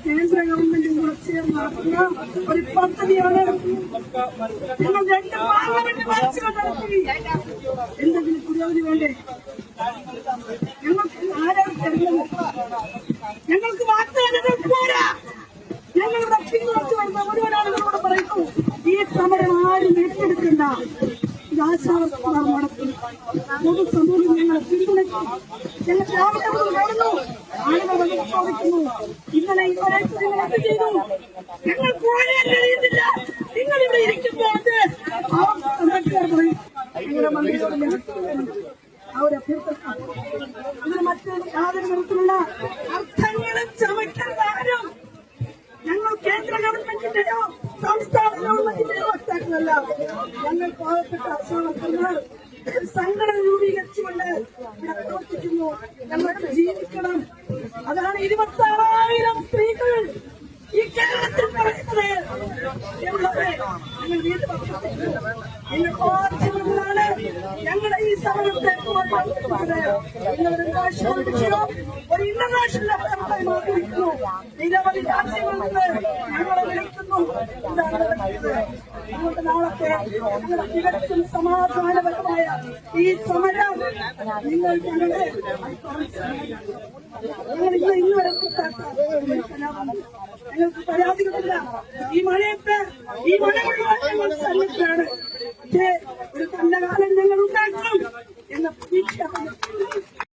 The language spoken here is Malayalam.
കേന്ദ്ര ഗവൺമെന്റും കൂടെ ചേർന്ന് നടത്തുന്ന ഒരു പദ്ധതിയാണ്. ഞങ്ങൾ 2 പാർലമെന്റ് മാർച്ചുകൾ നടത്തി. എന്തെങ്കിലും പുരോഗതി വേണ്ടേ? ഞങ്ങൾക്ക് ആരാണ് തരുന്നത്? ഞങ്ങൾക്ക് വാഗ്ദാനങ്ങൾ പോരാ. ഞങ്ങളുടെ പിന്തുണച്ചു വരുന്ന മുഴുവനാണ് നമ്മളോട് പറയുന്നു, ഈ സമരം ആരും ഏറ്റെടുക്കണ്ട. ഇത് ആശാവർക്കർ നടത്തും. പൊതുസമൂഹം ഞങ്ങളെ പിന്തുണയ്ക്കും. ഞങ്ങൾ രാവിലെ മുതൽ നടന്നു. ആളുകൾ ചോദിക്കുന്നു, ഇന്നലെ നിങ്ങൾ എന്ത് ചെയ്തു? ഞങ്ങൾ പോയാൻ കഴിയുന്നില്ല. നിങ്ങൾ ഇവിടെ ഇരിക്കുമ്പോൾ പറയും നിങ്ങളുടെ മന്ത്രിയോട് അവരഭ്യർത്ഥന. അതിന് മറ്റൊരു യാതൊരു തരത്തിലുള്ള അർത്ഥങ്ങളും ചമയ്ക്കാനും ഞങ്ങൾ കേന്ദ്ര ഗവൺമെന്റിന്റെയോ സംസ്ഥാന ഗവൺമെന്റിന്റെയോ വക്താക്കളല്ല. ഞങ്ങൾ പാവപ്പെട്ട ആശാവർക്കർ സംഘടന രൂപീകരിച്ചുകൊണ്ട് ഇവിടെ പ്രവർത്തിക്കുന്നു. ഞങ്ങൾക്ക് ജീവിക്കണം. അതാണ് 26,000 സ്ത്രീകൾ ഈ കേരളത്തിൽ പറയുന്നത്. ഞങ്ങൾ വീണ്ടും ഞങ്ങളുടെ ഈ സമരത്തെ നിങ്ങളൊരു നാഷണൽ വിഷയം ഒരു ഇന്റർനാഷണൽ അഫയറായി മാറിയിരിക്കുന്നു. നിരവധി രാജ്യങ്ങളിൽ ഞങ്ങളെ വിളിക്കുന്നു. നമ്മുടെ നാളത്തെ ഞങ്ങളുടെ തികച്ചും സമാധാനപരമായ ഈ സമരം നിങ്ങൾ ഞങ്ങളെ ഇന്നുവരെ ഞങ്ങൾക്ക് പരാതികളില്ല. ഈ മഴ മുഴുവൻ ഞങ്ങൾ സന്നിധാണ്.